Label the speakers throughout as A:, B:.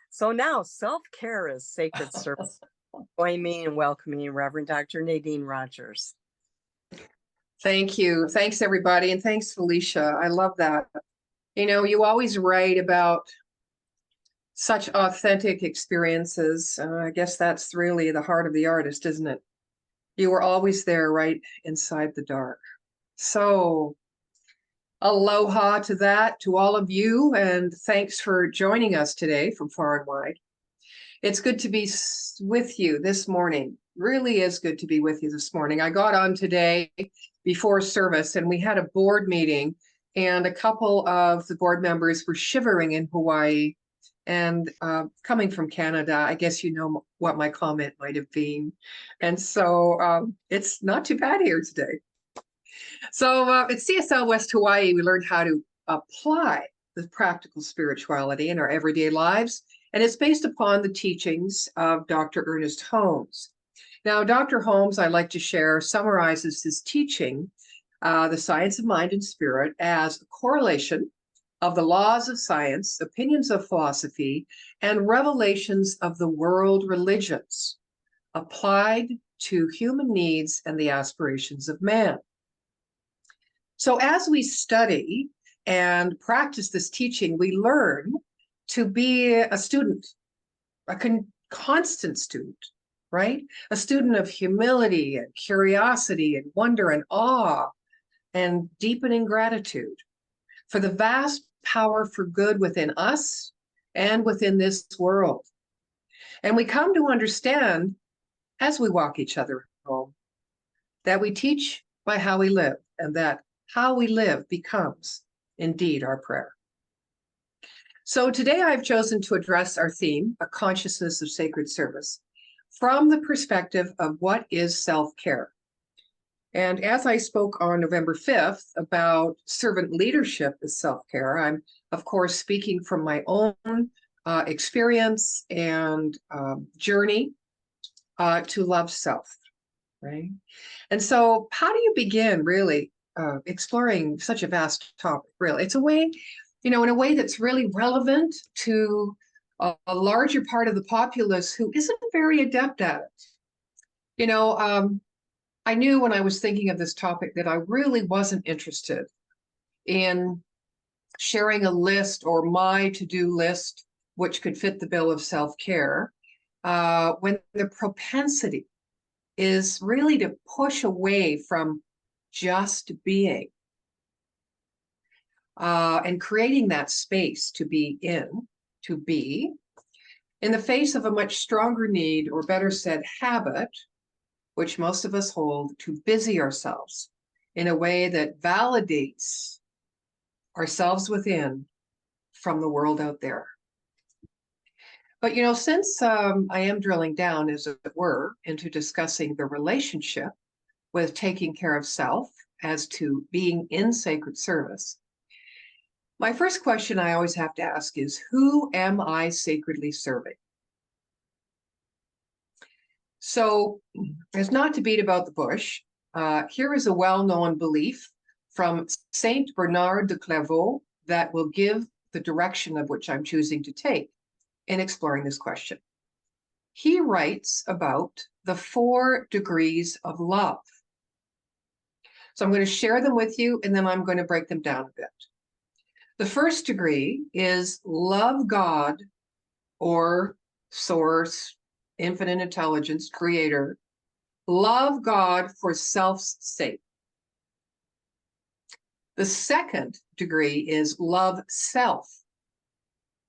A: So now self-care is sacred service. Join me in welcoming Reverend Dr. Nadine Rogers.
B: Thank you. Thanks, everybody. And thanks, Felicia. I love that. You know, you always write about such authentic experiences. I guess that's really the heart of the artist, isn't it? You were always there right inside the dark. So aloha to that, to all of you, and thanks for joining us today from far and wide. It's good to be with you this morning. Really is good to be with you this morning. I got on today before service and we had a board meeting, and a couple of the board members were shivering in Hawaii. And coming from Canada, I guess you know what my comment might have been. And so it's not too bad here today. So at CSL West Hawaii, we learned how to apply the practical spirituality in our everyday lives. And it's based upon the teachings of Dr. Ernest Holmes. Now, Dr. Holmes, I like to share, summarizes his teaching, the science of mind and spirit, as a correlation of the laws of science, opinions of philosophy, and revelations of the world religions applied to human needs and the aspirations of man. So as we study and practice this teaching, we learn to be a student, a constant student, right? A student of humility and curiosity and wonder and awe and deepening gratitude for the vast power for good within us and within this world. And we come to understand as we walk each other home that we teach by how we live, and that how we live becomes indeed our prayer. So today I've chosen to address our theme, a consciousness of sacred service, from the perspective of what is self-care. And as I spoke on November 5th about servant leadership as self-care, I'm, of course, speaking from my own experience and journey to love self, right? And so how do you begin really exploring such a vast topic, really? It's a way, you know, in a way that's really relevant to a larger part of the populace who isn't very adept at it. You know, I knew when I was thinking of this topic that I really wasn't interested in sharing a list or my to-do list, which could fit the bill of self-care, when the propensity is really to push away from just being and creating that space to be in the face of a much stronger need, or better said, habit, which most of us hold, to busy ourselves in a way that validates ourselves within from the world out there. But, you know, since I am drilling down, as it were, into discussing the relationship with taking care of self as to being in sacred service, my first question I always have to ask is, who am I sacredly serving? So, as not to beat about the bush, here is a well-known belief from Saint Bernard de Clairvaux that will give the direction of which I'm choosing to take in exploring this question. He writes about the 4 degrees of love. So I'm going to share them with you, and then I'm going to break them down a bit. The first degree is love God, or source, infinite intelligence, creator. Love God for self's sake. The second degree is love self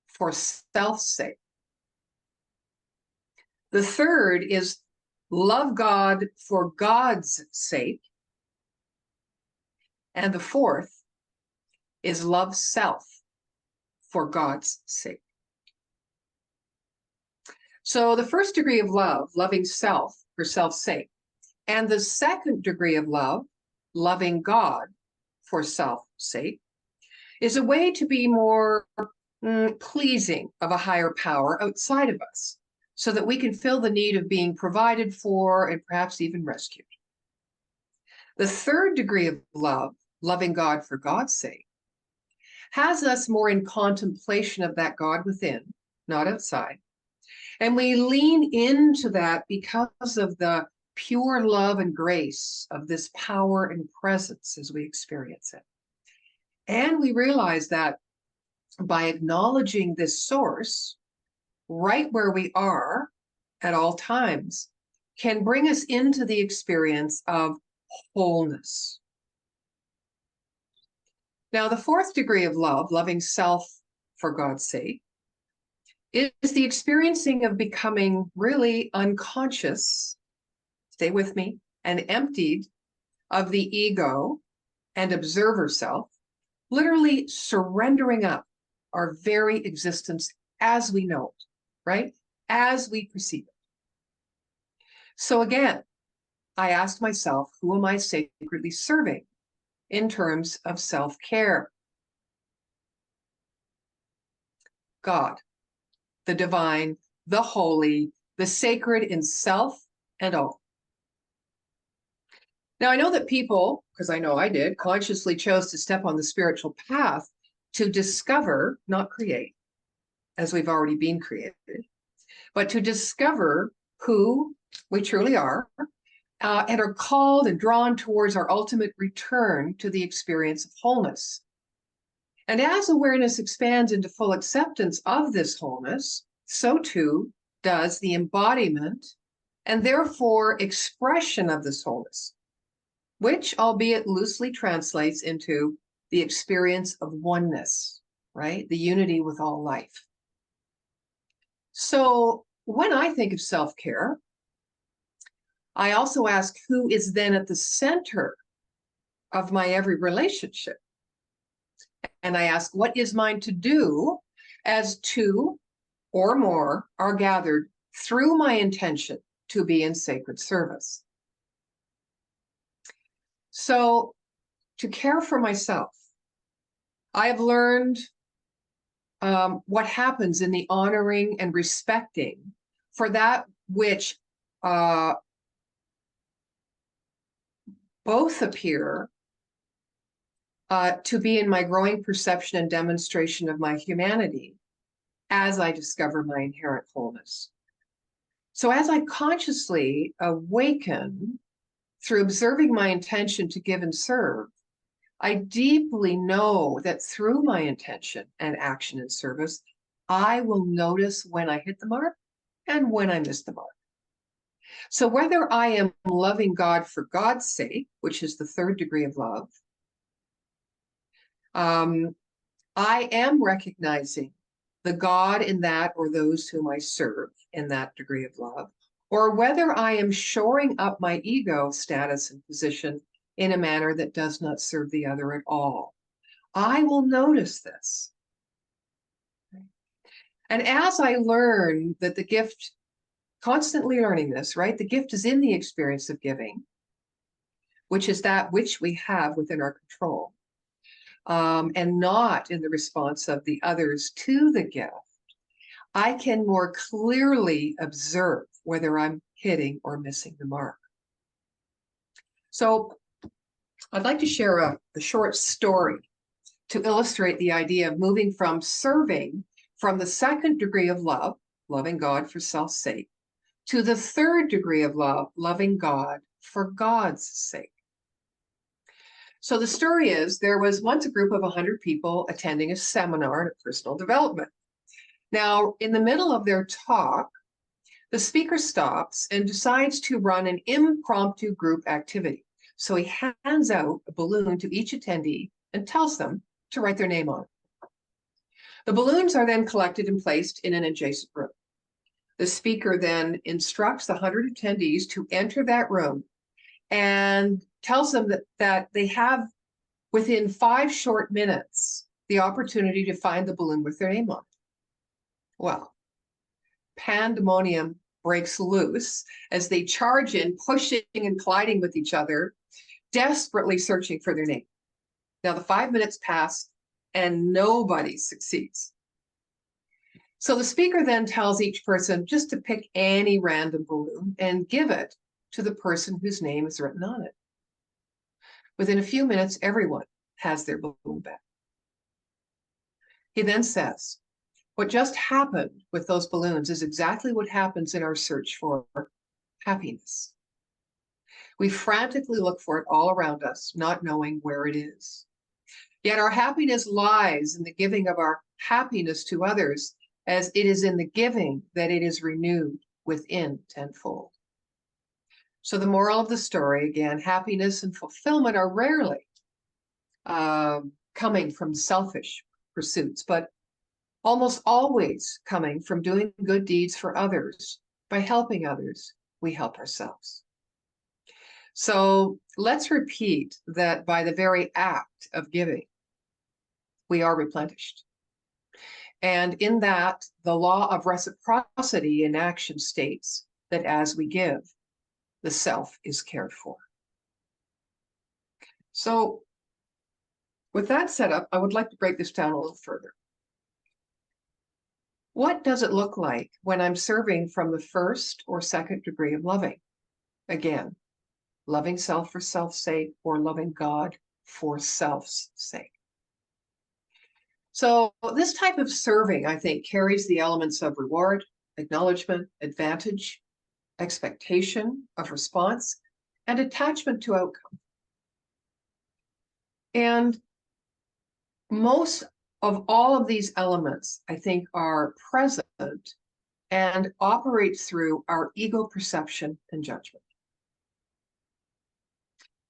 B: for self's sake. The third is love God for God's sake. And the fourth is love self for God's sake. So the first degree of love, loving self for self's sake, and the second degree of love, loving God for self's sake, is a way to be more pleasing of a higher power outside of us, so that we can fill the need of being provided for and perhaps even rescued. The third degree of love, loving God for God's sake, has us more in contemplation of that God within not outside. And we lean into that because of the pure love and grace of this power and presence as we experience it. And we realize that by acknowledging this source right where we are at all times can bring us into the experience of wholeness. Now, the fourth degree of love, loving self for God's sake, is the experiencing of becoming really unconscious, stay with me, and emptied of the ego and observer self, literally surrendering up our very existence as we know it, right? As we perceive it. So again, I asked myself, who am I sacredly serving in terms of self-care? God, the divine, the holy, the sacred in self and all. Now, I know that people, because I know I did, consciously chose to step on the spiritual path to discover, not create, as we've already been created, but to discover who we truly are, and are called and drawn towards our ultimate return to the experience of wholeness. And as awareness expands into full acceptance of this wholeness, so too does the embodiment and therefore expression of this wholeness, which, albeit loosely, translates into the experience of oneness, right? The unity with all life. So when I think of self-care, I also ask who is then at the center of my every relationship. And I ask, what is mine to do as two or more are gathered through my intention to be in sacred service? So to care for myself, I have learned what happens in the honoring and respecting for that which both appear to be in my growing perception and demonstration of my humanity as I discover my inherent wholeness. So as I consciously awaken through observing my intention to give and serve, I deeply know that through my intention and action and service, I will notice when I hit the mark and when I miss the mark. So whether I am loving God for God's sake, which is the third degree of love, I am recognizing the God in that or those whom I serve in that degree of love, or whether I am shoring up my ego status and position in a manner that does not serve the other at all. I will notice this. And as I learn that the gift, constantly learning this, right? The gift is in the experience of giving, which is that which we have within our control, and not in the response of the others to the gift, I can more clearly observe whether I'm hitting or missing the mark. So I'd like to share a short story to illustrate the idea of moving from serving from the second degree of love, loving God for self's sake, to the third degree of love, loving God for God's sake. So the story is, there was once a group of 100 people attending a seminar on personal development. Now, in the middle of their talk, the speaker stops and decides to run an impromptu group activity. So he hands out a balloon to each attendee and tells them to write their name on it. The balloons are then collected and placed in an adjacent room. The speaker then instructs the 100 attendees to enter that room and tells them that they have, within 5 short minutes, the opportunity to find the balloon with their name on it. Well, pandemonium breaks loose as they charge in, pushing and colliding with each other, desperately searching for their name. Now, the 5 minutes pass and nobody succeeds. So the speaker then tells each person just to pick any random balloon and give it to the person whose name is written on it. Within a few minutes, everyone has their balloon back. He then says, What just happened with those balloons is exactly what happens in our search for happiness. We frantically look for it all around us, not knowing where it is. Yet our happiness lies in the giving of our happiness to others, as it is in the giving that it is renewed within tenfold. So the moral of the story, again, happiness and fulfillment are rarely coming from selfish pursuits, but almost always coming from doing good deeds for others. By helping others, we help ourselves. So let's repeat that by the very act of giving, we are replenished. And in that, the law of reciprocity in action states that as we give, the self is cared for. So with that set up, I would like to break this down a little further. What does it look like when I'm serving from the first or second degree of loving? Again, loving self for self's sake or loving God for self's sake. So this type of serving, I think, carries the elements of reward, acknowledgement, advantage, expectation of response, and attachment to outcome. And most of all of these elements, I think, are present and operate through our ego perception and judgment.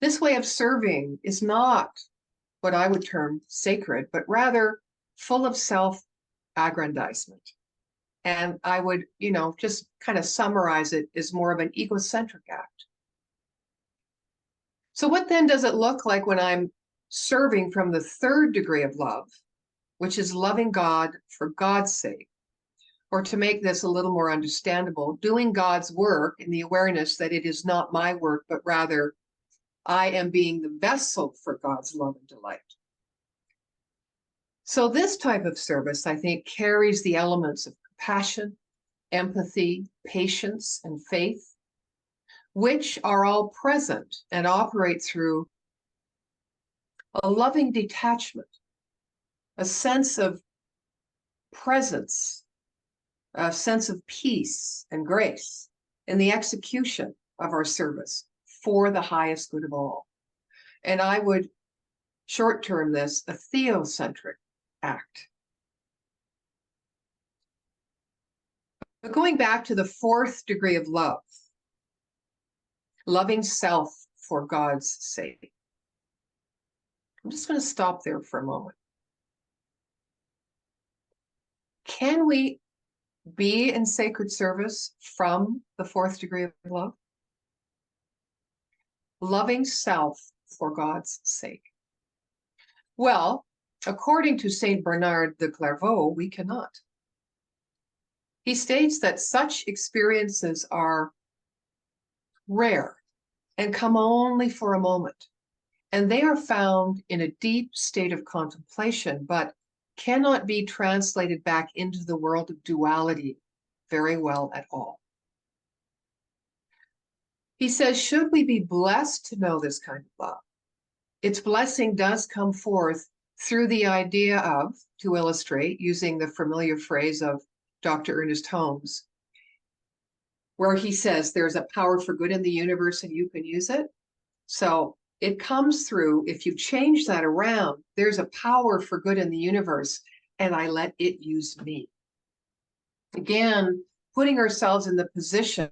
B: This way of serving is not what I would term sacred, but rather full of self-aggrandizement. And I would, just kind of summarize it as more of an egocentric act. So what then does it look like when I'm serving from the third degree of love, which is loving God for God's sake? Or to make this a little more understandable, doing God's work in the awareness that it is not my work, but rather I am being the vessel for God's love and delight. So this type of service, I think, carries the elements of compassion, empathy, patience, and faith, which are all present and operate through a loving detachment, a sense of presence, a sense of peace and grace in the execution of our service for the highest good of all. And I would short-term this a theocentric act. But going back to the fourth degree of love, loving self for God's sake. I'm just going to stop there for a moment. Can we be in sacred service from the fourth degree of love? Loving self for God's sake. Well, according to Saint Bernard de Clairvaux, we cannot. He states that such experiences are rare and come only for a moment, and they are found in a deep state of contemplation, but cannot be translated back into the world of duality very well at all. He says, should we be blessed to know this kind of love, its blessing does come forth through the idea of, to illustrate, using the familiar phrase of Dr. Ernest Holmes, where he says there's a power for good in the universe and you can use it. So it comes through, if you change that around, there's a power for good in the universe and I let it use me. Again, putting ourselves in the position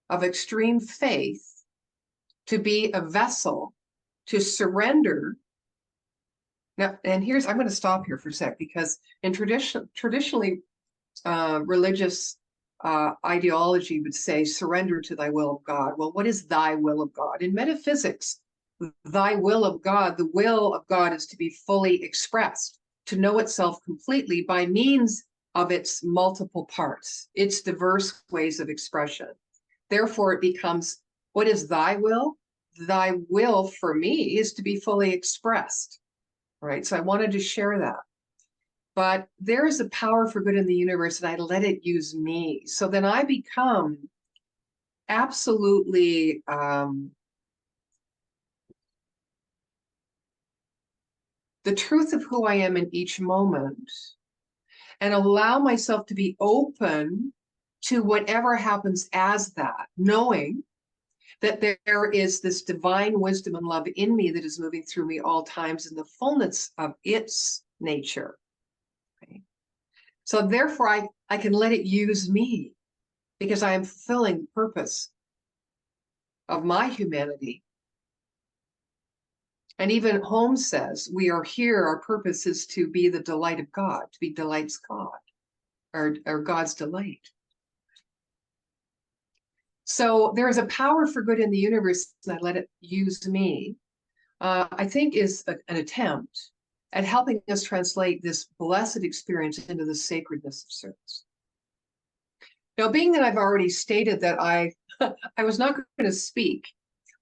B: of extreme faith to be a vessel, to surrender. Now, and I'm going to stop here for a sec, because in traditionally religious ideology would say, surrender to thy will of God. Well, what is thy will of God? In metaphysics, thy will of God, the will of God is to be fully expressed, to know itself completely by means of its multiple parts, its diverse ways of expression. Therefore, it becomes, what is thy will? Thy will for me is to be fully expressed, right? So I wanted to share that. But there is a power for good in the universe and I let it use me. So then I become absolutely the truth of who I am in each moment. and allow myself to be open to whatever happens as that, knowing that there is this divine wisdom and love in me that is moving through me all times in the fullness of its nature. Okay? So therefore, I can let it use me because I am fulfilling the purpose of my humanity. And even Holmes says, we are here, our purpose is to be the delight of God, to be delight's God, or God's delight. So there is a power for good in the universe, and I let it use me, I think is an attempt at helping us translate this blessed experience into the sacredness of service. Now, being that I've already stated that I was not going to speak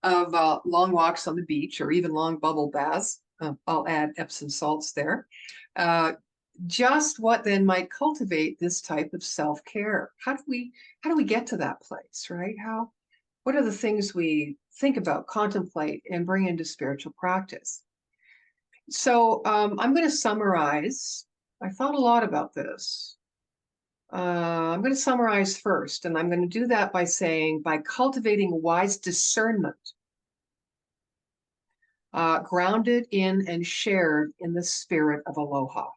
B: of long walks on the beach or even long bubble baths, I'll add Epsom salts there, just what then might cultivate this type of self-care. How do we get to that place, right? What are the things we think about, contemplate, and bring into spiritual practice? So I'm going to summarize. I thought a lot about this. I'm going to summarize first, and I'm going to do that by saying, by cultivating wise discernment, grounded in and shared in the spirit of aloha.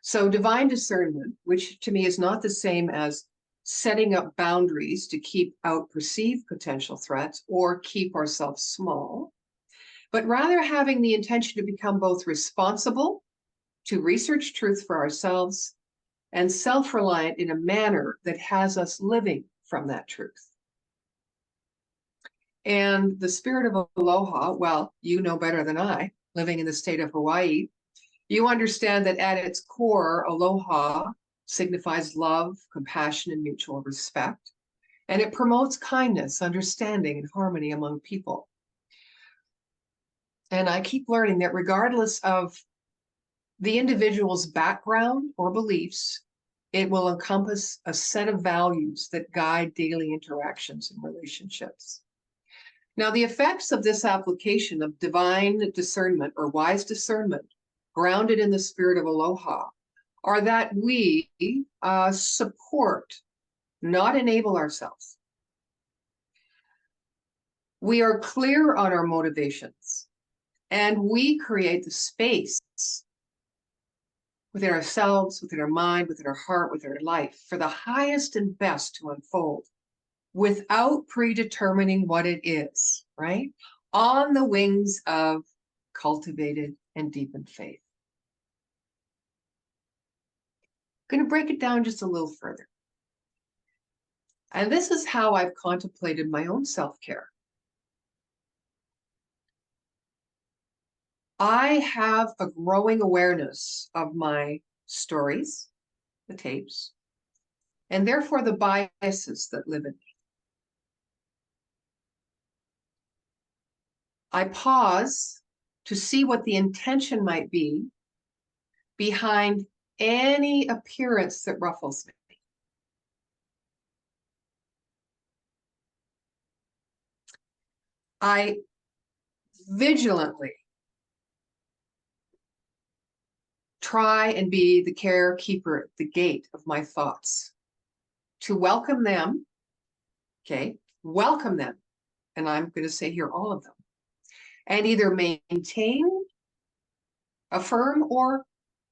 B: So divine discernment, which to me is not the same as setting up boundaries to keep out perceived potential threats or keep ourselves small, but rather having the intention to become both responsible, to research truth for ourselves, and self-reliant in a manner that has us living from that truth. And the spirit of aloha, well, you know better than I, living in the state of Hawaii, you understand that at its core, aloha signifies love, compassion, and mutual respect. And it promotes kindness, understanding, and harmony among people. And I keep learning that regardless of the individual's background or beliefs, it will encompass a set of values that guide daily interactions and relationships. Now, the effects of this application of divine discernment or wise discernment, grounded in the spirit of aloha, are that we support, not enable ourselves. We are clear on our motivations, and we create the space within ourselves, within our mind, within our heart, within our life, for the highest and best to unfold without predetermining what it is, right? On the wings of cultivated and deepened faith. I'm going to break it down just a little further. And this is how I've contemplated my own self-care. I have a growing awareness of my stories, the tapes, and therefore the biases that live in me. I pause to see what the intention might be behind any appearance that ruffles me. I vigilantly try and be the carekeeper at the gate of my thoughts, to welcome them, okay, welcome them, and I'm going to say here all of them, and either maintain, affirm, or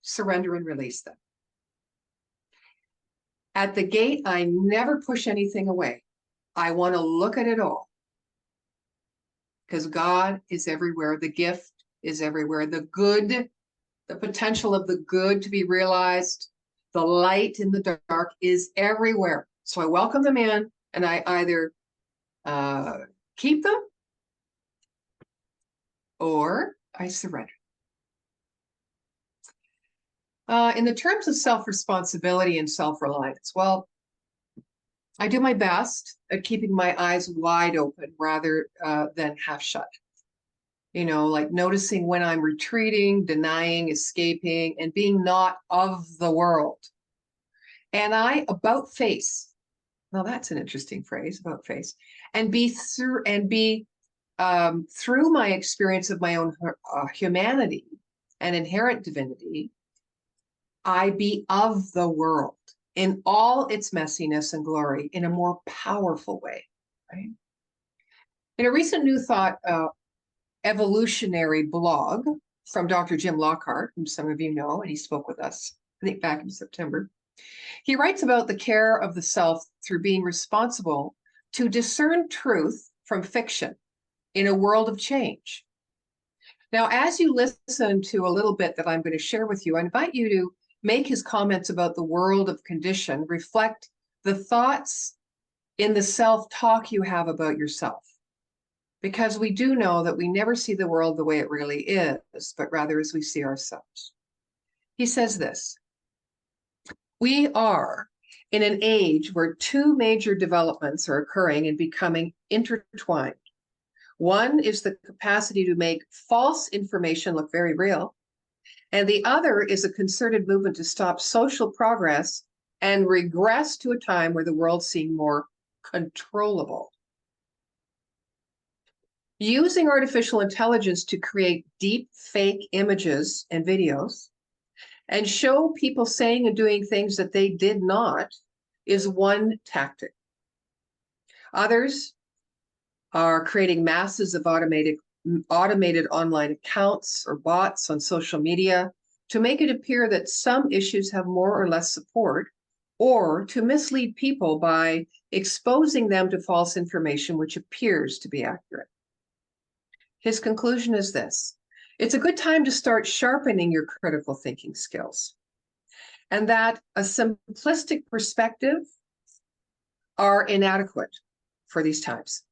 B: surrender and release them. At the gate, I never push anything away. I want to look at it all, because God is everywhere. The gift is everywhere. The good, the potential of the good to be realized, the light in the dark is everywhere. So I welcome them in, and I either keep them or I surrender. In the terms of self-responsibility and self-reliance, well, I do my best at keeping my eyes wide open rather than half shut. You know, like noticing when I'm retreating, denying, escaping, and being not of the world. And I about face. Now that's an interesting phrase, about face. And be through my experience of my own humanity and inherent divinity, I be of the world in all its messiness and glory in a more powerful way, right? In a recent New Thought evolutionary blog from Dr. Jim Lockhart, whom some of you know, and he spoke with us, I think back in September, he writes about the care of the self through being responsible to discern truth from fiction in a world of change. Now, as you listen to a little bit that I'm going to share with you, I invite you to make his comments about the world of condition reflect the thoughts in the self-talk you have about yourself. Because we do know that we never see the world the way it really is, but rather as we see ourselves. He says this: we are in an age where two major developments are occurring and becoming intertwined. One is the capacity to make false information look very real, and the other is a concerted movement to stop social progress and regress to a time where the world seemed more controllable. Using artificial intelligence to create deep fake images and videos and show people saying and doing things that they did not is one tactic. Others are creating masses of automated online accounts or bots on social media to make it appear that some issues have more or less support, or to mislead people by exposing them to false information which appears to be accurate. His conclusion is this: it's a good time to start sharpening your critical thinking skills, and that a simplistic perspective are inadequate for these times.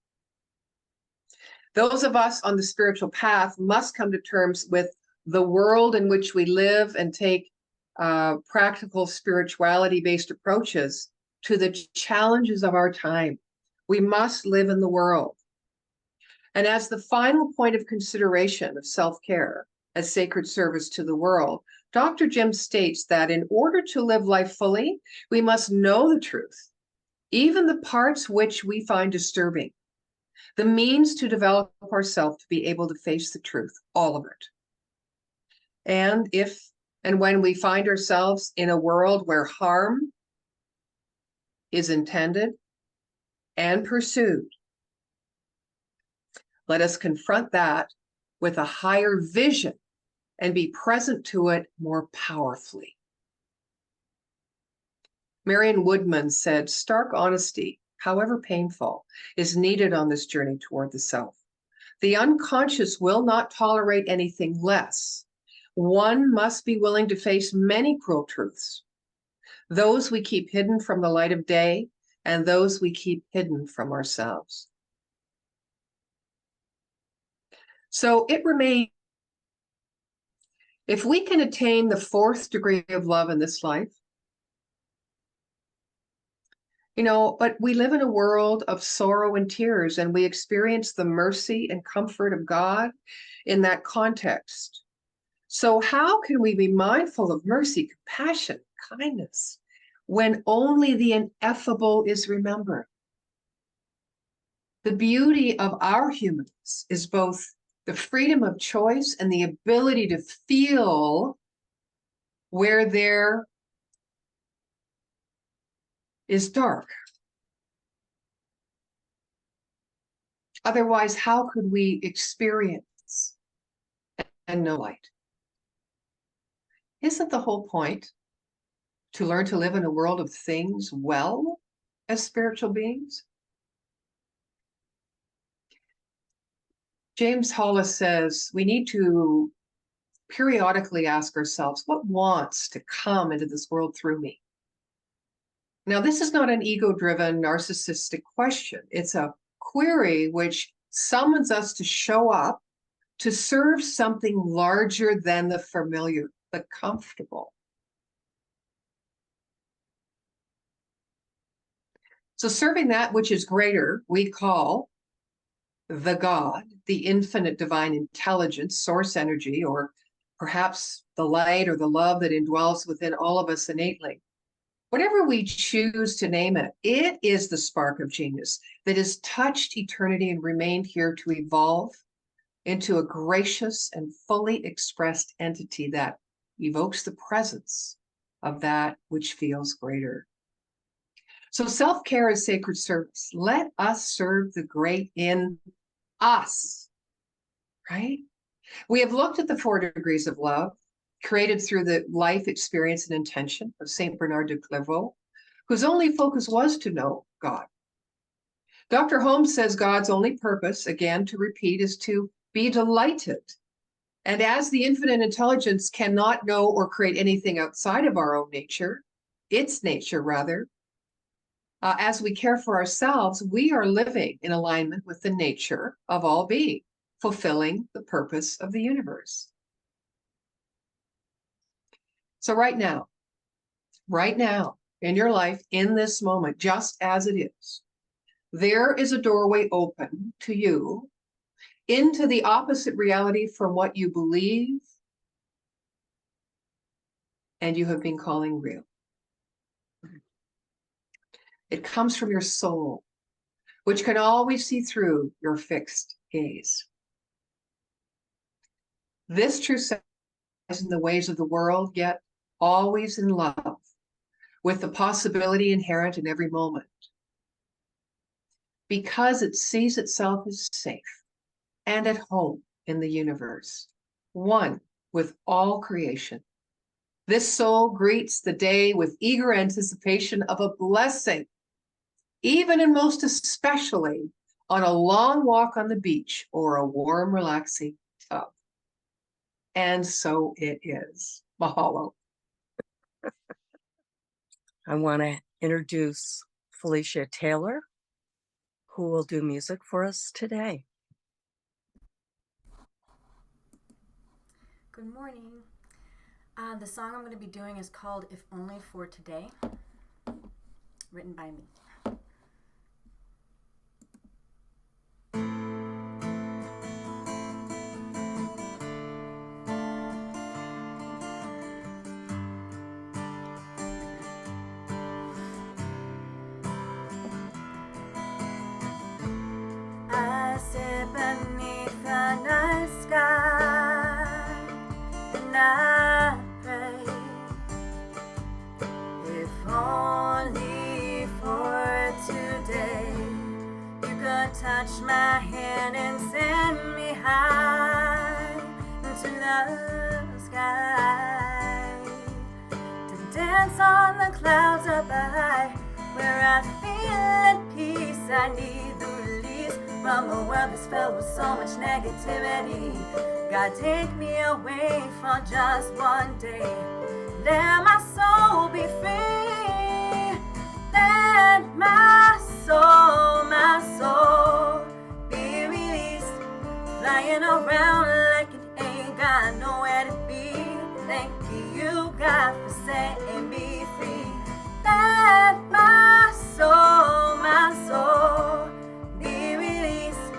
B: Those of us on the spiritual path must come to terms with the world in which we live and take practical spirituality-based approaches to the challenges of our time. We must live in the world. And as the final point of consideration of self-care as sacred service to the world, Dr. Jim states that in order to live life fully, we must know the truth, even the parts which we find disturbing, the means to develop ourselves to be able to face the truth, all of it. And if and when we find ourselves in a world where harm is intended and pursued, let us confront that with a higher vision and be present to it more powerfully. Marion Woodman said, stark honesty, however painful, is needed on this journey toward the self. The unconscious will not tolerate anything less. One must be willing to face many cruel truths, those we keep hidden from the light of day and those we keep hidden from ourselves. So it remains, if we can attain the fourth degree of love in this life, but we live in a world of sorrow and tears, and we experience the mercy and comfort of God in that context. So how can we be mindful of mercy, compassion, kindness, when only the ineffable is remembered? The beauty of our humanness is both the freedom of choice and the ability to feel where there is dark. Otherwise, how could we experience and know light? Isn't the whole point to learn to live in a world of things well as spiritual beings? James Hollis says we need to periodically ask ourselves, what wants to come into this world through me? Now, this is not an ego-driven, narcissistic question. It's a query which summons us to show up to serve something larger than the familiar, the comfortable. So serving that which is greater, we call the God, the infinite divine intelligence, source energy, or perhaps the light or the love that indwells within all of us innately. Whatever we choose to name it, it is the spark of genius that has touched eternity and remained here to evolve into a gracious and fully expressed entity that evokes the presence of that which feels greater. So self-care is sacred service. Let us serve the great in us, right? We have looked at the 4 degrees of love, created through the life experience and intention of Saint Bernard de Clairvaux, whose only focus was to know God. Dr. Holmes says God's only purpose, again to repeat, is to be delighted. And as the infinite intelligence cannot know or create anything outside of our own nature, its nature rather, as we care for ourselves, we are living in alignment with the nature of all being, fulfilling the purpose of the universe. So right now, in your life, in this moment, just as it is, there is a doorway open to you into the opposite reality from what you believe and you have been calling real. It comes from your soul, which can always see through your fixed gaze. This true self is in the ways of the world, yet always in love, with the possibility inherent in every moment, because it sees itself as safe and at home in the universe, one with all creation. This soul greets the day with eager anticipation of a blessing, even and most especially on a long walk on the beach or a warm, relaxing tub. And so it is. Mahalo.
A: I want to introduce Felicia Taylor, who will do music for us today.
C: Good morning. The song I'm going to be doing is called If Only for Today, written by me. I sit beneath the night sky and I pray, if only for today you could touch my hand and send me high into the sky to dance on the clouds up high, where I feel at peace. I need the release from a world that's filled with so much negativity. God, take me away for just one day. Let my soul be free. Let my soul be released. Flying around like it ain't got nowhere to be. Thank you, God, for setting me free. Let my soul be released.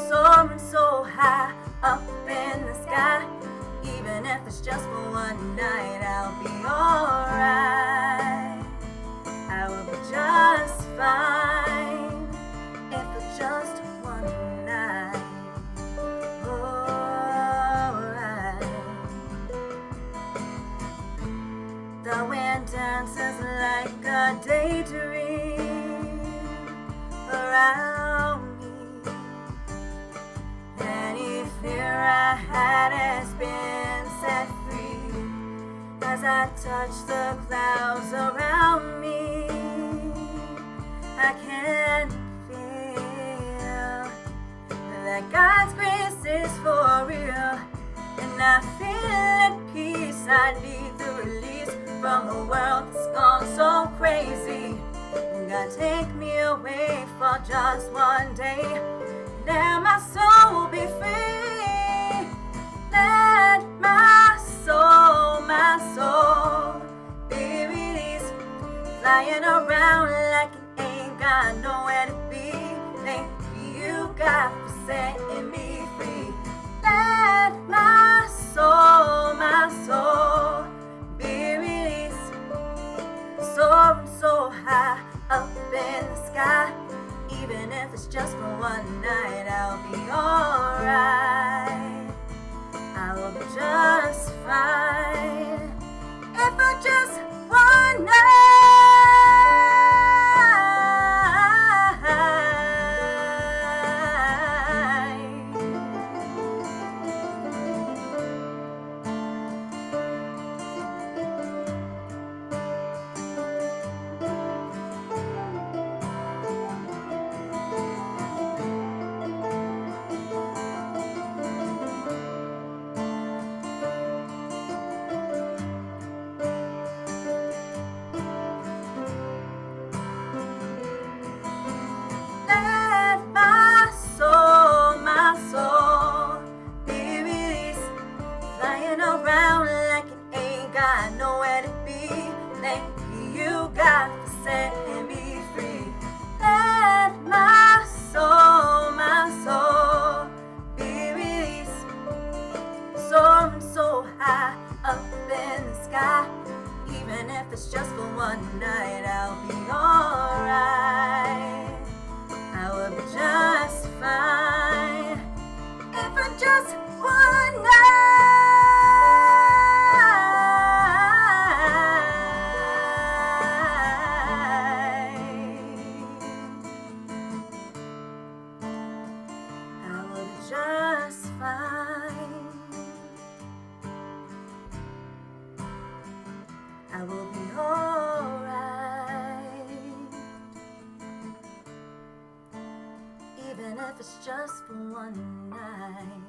C: Soaring so high up in the sky. Even if it's just for one night, I'll be alright. I will be just fine if it's just one night. Alright. The wind dances like a daydream around me. Any fear I had has been set free as I touch the clouds around me. I can feel that God's grace is for real, and I feel at peace. I need the release from a world that's gone so crazy. God, take me away for just one day. Let my soul be free. Let my soul be released. Flying around like it ain't got nowhere to be. Thank you, God, for setting me free. Let my soul be released. Soaring so high up in the sky. Even if it's just for one night, I'll be alright. I will be just fine if I just got nowhere to be. Thank you, God, for setting me free. Let my soul be released. Soaring so high up in the sky. Even if it's just for one night, I'll be alright. I will be just fine. If for just one night, I will be just fine. I will be alright. Even if it's just for one night.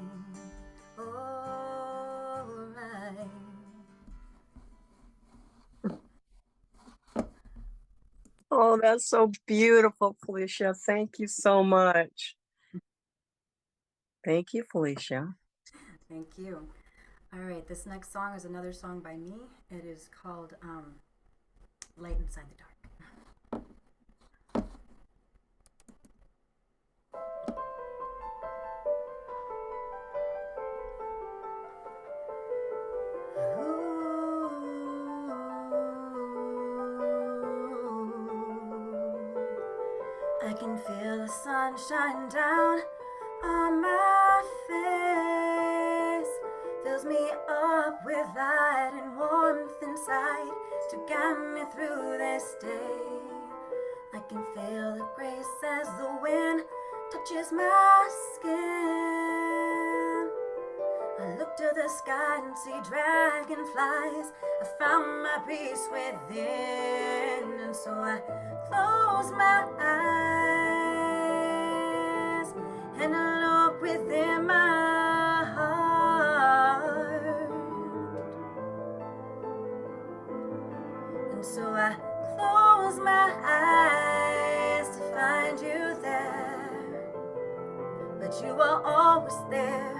C: Alright.
A: Oh, that's so beautiful, Felicia. Thank you so much. Thank you, Felicia.
C: Thank you. All right, this next song is another song by me. It is called Light Inside the Dark. I can feel the sun shine down on my face. Fills me up with light and warmth inside to guide me through this day. I can feel the grace as the wind touches my skin. I look to the sky and see dragonflies. I found my peace within, and so I close my eyes and I look within my heart. And so I close my eyes to find you there, but you are always there.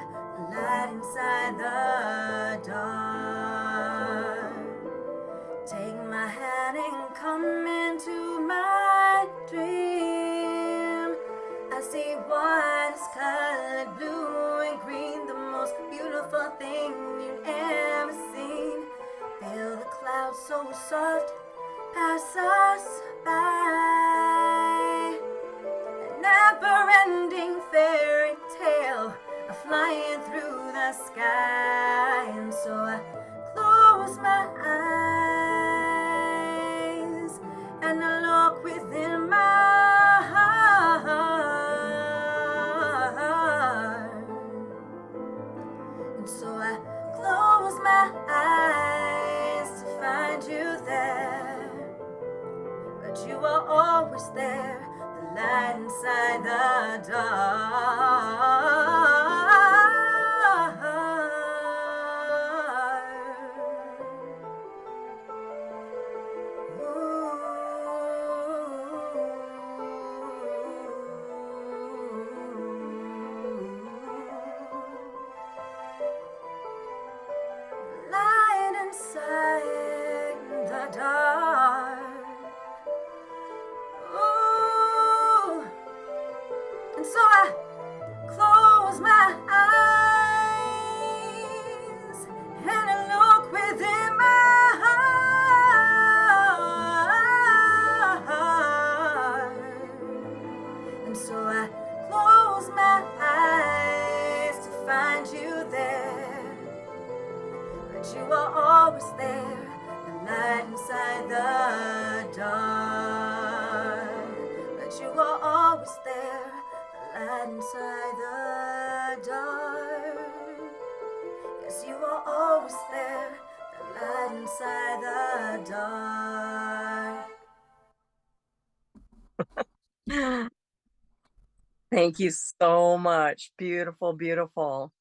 C: Light inside the dark. Take my hand and come into my dream. I see what is colored blue and green, the most beautiful thing you've ever seen. Feel the clouds so soft pass us by. A never-ending fairy tale flying through the sky. And so I close my eyes and I look within my heart. And so I close my eyes to find you there, but you are always there. The light inside the dark. Light inside the dark. Ooh. And so I close my eyes and I look within my heart. And so I close my eyes to find you there, but you are always there. The light inside the dark, but you are always there. The light inside the dark. Yes, you are always there. The light inside the dark.
A: Thank you so much. Beautiful, beautiful.